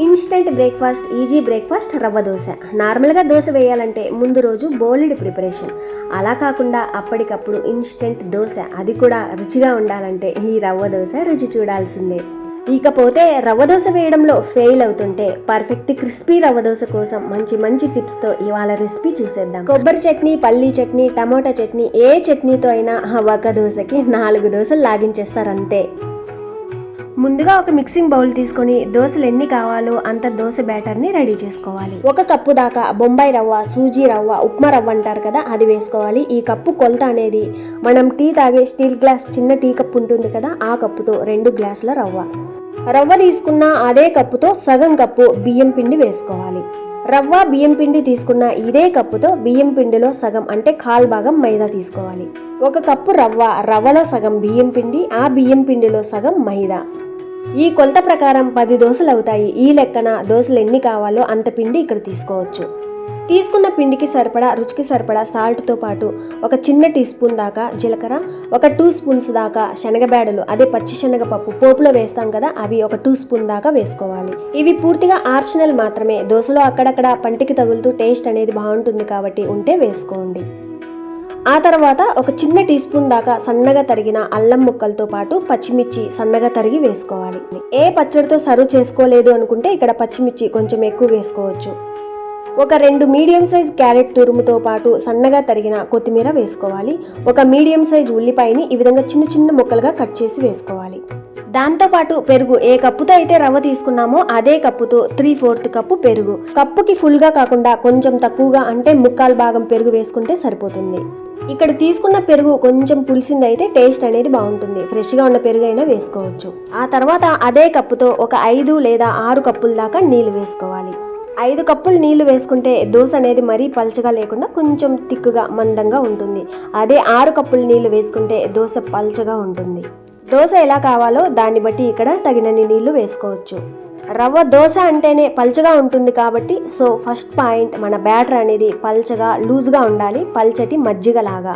Instant breakfast, easy breakfast rava dosa. నార్మల్గా దోశ వేయాలంటే ముందు రోజు బోలెడు ప్రిపరేషన్. అలా కాకుండా అప్పటికప్పుడు ఇన్స్టెంట్ దోశ, అది కూడా రుచిగా ఉండాలంటే ఈ రవ్వ దోశ రుచి చూడాల్సిందే. ఇకపోతే రవ్వ దోశ వేయడంలో ఫెయిల్ అవుతుంటే పర్ఫెక్ట్ క్రిస్పీ రవ్వ దోశ కోసం మంచి టిప్స్తో ఇవాళ రెసిపీ చూసేద్దాం. కొబ్బరి చట్నీ, పల్లీ చట్నీ, టమోటా చట్నీ, ఏ చట్నీతో అయినా ఒక దోశకి 4 దోశలు లాగించేస్తారు అంతే. ముందుగా ఒక మిక్సింగ్ బౌల్ తీసుకొని దోశలు ఎన్ని కావాలో అంత దోశ బ్యాటర్ని రెడీ చేసుకోవాలి. 1 కప్పు దాకా బొంబాయి రవ్వ, సూజీ రవ్వ, ఉప్మా రవ్వ అంటారు కదా, అది వేసుకోవాలి. ఈ కప్పు కొలత అనేది మనం టీ తాగే స్టీల్ గ్లాస్ చిన్న టీ కప్పు ఉంటుంది కదా, ఆ కప్పుతో 2 గ్లాసుల రవ్వ తీసుకున్న అదే కప్పుతో సగం కప్పు బియ్యం పిండి వేసుకోవాలి. రవ్వ బియ్యం పిండి తీసుకున్న ఇదే కప్పుతో బియ్యం పిండిలో సగం అంటే 1/4 భాగం మైదా తీసుకోవాలి. 1 కప్పు రవ్వలో సగం బియ్యం పిండి, ఆ బియ్యం పిండిలో సగం మైదా. ఈ కొలత ప్రకారం 10 దోశలు అవుతాయి. ఈ లెక్కన దోశలు ఎన్ని కావాలో అంత పిండి ఇక్కడ తీసుకోవచ్చు. తీసుకున్న పిండికి సరిపడా, రుచికి సరిపడా సాల్ట్తో పాటు ఒక చిన్న టీ స్పూన్ దాకా జీలకర్ర, ఒక 2 స్పూన్స్ దాకా శనగబేడలు, అదే పచ్చి శనగపప్పు పోపులో వేస్తాం కదా, అవి ఒక 2 స్పూన్ దాకా వేసుకోవాలి. ఇవి పూర్తిగా ఆప్షనల్ మాత్రమే. దోశలో అక్కడక్కడ పంటికి తగులుతూ టేస్ట్ అనేది బాగుంటుంది కాబట్టి ఉంటే వేసుకోండి. ఆ తర్వాత ఒక చిన్న టీ స్పూన్ దాకా సన్నగా తరిగిన అల్లం ముక్కలతో పాటు పచ్చిమిర్చి సన్నగా తరిగి వేసుకోవాలి. ఏ పచ్చడితో సర్వ్ చేసుకోలేదు అనుకుంటే ఇక్కడ పచ్చిమిర్చి కొంచెం ఎక్కువ వేసుకోవచ్చు. ఒక 2 మీడియం సైజ్ క్యారెట్ తురుముతో పాటు సన్నగా తరిగిన కొత్తిమీర వేసుకోవాలి. ఒక మీడియం సైజ్ ఉల్లిపాయని ఈ విధంగా చిన్న ముక్కలుగా కట్ చేసి వేసుకోవాలి. దాంతోపాటు పెరుగు, ఏ కప్పుతో అయితే రవ్వ తీసుకున్నామో అదే కప్పుతో 3/4 కప్పు పెరుగు. కప్పుకి ఫుల్గా కాకుండా కొంచెం తక్కువగా అంటే 1/4 భాగం పెరుగు వేసుకుంటే సరిపోతుంది. ఇక్కడ తీసుకున్న పెరుగు కొంచెం పులిసింది అయితే టేస్ట్ అనేది బాగుంటుంది. ఫ్రెష్గా ఉన్న పెరుగు అయినా వేసుకోవచ్చు. ఆ తర్వాత అదే కప్పుతో ఒక 5 లేదా 6 కప్పుల దాకా నీళ్లు వేసుకోవాలి. 5 కప్పులు నీళ్లు వేసుకుంటే దోశ అనేది మరీ పల్చగా లేకుండా కొంచెం తిక్కుగా మందంగా ఉంటుంది. అదే 6 కప్పులు నీళ్లు వేసుకుంటే దోశ పల్చగా ఉంటుంది. దోశ ఎలా కావాలో దాన్ని బట్టి ఇక్కడ తగినన్ని నీళ్లు వేసుకోవచ్చు. రవ్వ దోశ అంటేనే పల్చగా ఉంటుంది కాబట్టి ఫస్ట్ పాయింట్, మన బ్యాటర్ అనేది పల్చగా లూజ్గా ఉండాలి, పల్చటి మజ్జిగలాగా.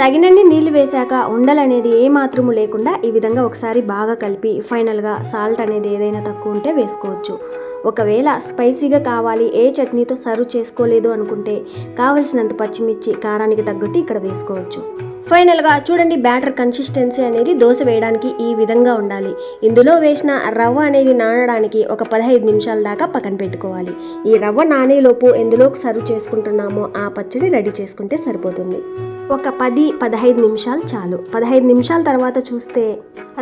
తగినన్ని నీళ్లు వేశాక ఉండలనేది ఏమాత్రము లేకుండా ఈ విధంగా ఒకసారి బాగా కలిపి ఫైనల్గా సాల్ట్ అనేది ఏదైనా తక్కువ ఉంటే వేసుకోవచ్చు. ఒకవేళ స్పైసీగా కావాలి, ఏ చట్నీతో సర్వ్ చేసుకోలేదు అనుకుంటే కావలసినంత పచ్చిమిర్చి కారానికి తగ్గట్టు ఇక్కడ వేసుకోవచ్చు. ఫైనల్గా చూడండి, బ్యాటర్ కన్సిస్టెన్సీ అనేది దోశ వేయడానికి ఈ విధంగా ఉండాలి. ఇందులో వేసిన రవ్వ అనేది నానడానికి ఒక 15 నిమిషాల దాకా పక్కన పెట్టుకోవాలి. ఈ రవ్వ నానేలోపు ఎందులోకి సర్వ్ చేసుకుంటున్నామో ఆ పచ్చడి రెడీ చేసుకుంటే సరిపోతుంది. ఒక 10-15 నిమిషాలు చాలు. 15 నిమిషాల తర్వాత చూస్తే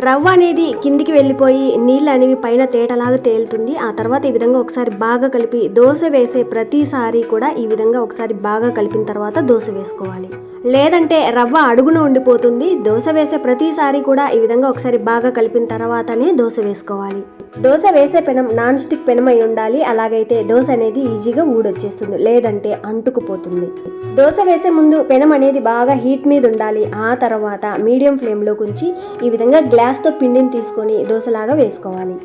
రవ్వ అనేది కిందికి వెళ్ళిపోయి నీళ్ళు అనేవి పైన తేటలాగా తేలుతుంది. ఆ తర్వాత ఈ విధంగా ఒకసారి బాగా కలిపి దోశ వేసే ప్రతిసారి కూడా ఈ విధంగా ఒకసారి బాగా కలిపిన తర్వాత దోశ వేసుకోవాలి. లేదంటే రవ్వ అడుగున ఉండిపోతుంది. దోశ వేసే ప్రతిసారి కూడా ఈ విధంగా ఒకసారి బాగా కలిపిన తర్వాతనే దోశ వేసుకోవాలి. దోశ వేసే పెనం నాన్ స్టిక్ పెనం అయి ఉండాలి. అలాగైతే దోశ అనేది ఈజీగా ఊడొచ్చేస్తుంది, లేదంటే అంటుకుపోతుంది. దోశ వేసే ముందు పెనం అనేది బాగా హీట్ మీద ఉండాలి. ఆ తర్వాత మీడియం ఫ్లేమ్లో ఉంచి ఈ విధంగా గ్లాస్తో పిండిని తీసుకొని దోశలాగా వేసుకోవాలి.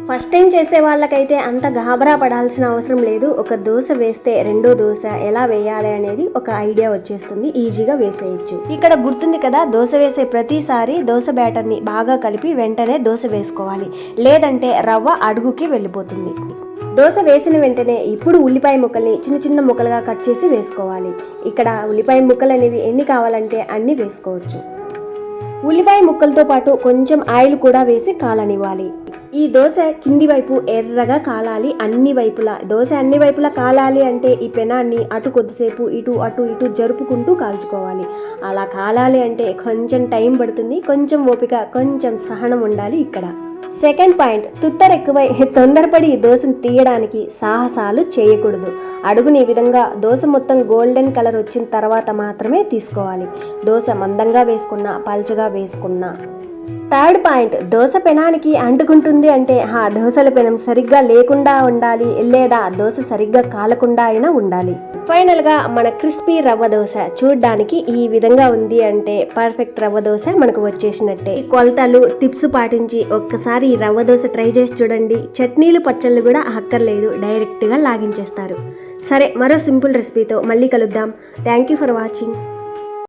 ఫస్ట్ టైం చేసే వాళ్ళకైతే అంత గాబరా పడాల్సిన అవసరం లేదు. ఒక దోశ వేస్తే రెండో దోశ ఎలా వేయాలి అనేది ఒక ఐడియా వచ్చేస్తుంది, ఈజీగా వేసేయచ్చు. ఇక్కడ గుర్తుంది కదా, దోశ వేసే ప్రతిసారి దోశ బ్యాటర్ని బాగా కలిపి వెంటనే దోశ వేసుకోవాలి, లేదంటే రవ్వ అడుగుకి వెళ్ళిపోతుంది. దోశ వేసిన వెంటనే ఇప్పుడు ఉల్లిపాయ ముక్కల్ని చిన్న ముక్కలుగా కట్ చేసి వేసుకోవాలి. ఇక్కడ ఉల్లిపాయ ముక్కలు అనేవి ఎన్ని కావాలంటే అన్ని వేసుకోవచ్చు. ఉల్లిపాయ ముక్కలతో పాటు కొంచెం ఆయిల్ కూడా వేసి కాలనివ్వాలి. ఈ దోశ కింది వైపు ఎర్రగా కాలాలి, అన్ని వైపులా. దోశ అన్ని వైపులా కాలాలి అంటే ఈ పెనాన్ని అటు కొద్దిసేపు ఇటు జరుపుకుంటూ కాల్చుకోవాలి. అలా కాలాలి అంటే కొంచెం టైం పడుతుంది, కొంచెం ఓపిక, కొంచెం సహనం ఉండాలి. ఇక్కడ సెకండ్ పాయింట్, తుత్తరెక్కువై తొందరపడి దోశను తీయడానికి సాహసాలు చేయకూడదు. అడుగుని ఈ విధంగా దోశ మొత్తం గోల్డెన్ కలర్ వచ్చిన తర్వాత మాత్రమే తీసుకోవాలి. దోశ మందంగా వేసుకున్నా, పల్చగా వేసుకున్నా. థర్డ్ పాయింట్, దోశ పెనానికి అంటుకుంటుంది అంటే దోశల పెనం సరిగ్గా లేకుండా ఉండాలి, లేదా దోశ సరిగ్గా కాలకుండా అయినా ఉండాలి. ఫైనల్గా మన క్రిస్పీ రవ్వ దోశ చూడ్డానికి ఈ విధంగా ఉంది అంటే పర్ఫెక్ట్ రవ్వ దోశ మనకు వచ్చేసినట్టే. ఈ కొలతలు టిప్స్ పాటించి ఒక్కసారి ఈ రవ్వ దోశ ట్రై చేసి చూడండి. చట్నీలు పచ్చళ్ళు కూడా అక్కర్లేదు, డైరెక్ట్గా లాగించేస్తారు. సరే, మరో సింపుల్ రెసిపీతో మళ్ళీ కలుద్దాం. Thank you for watching.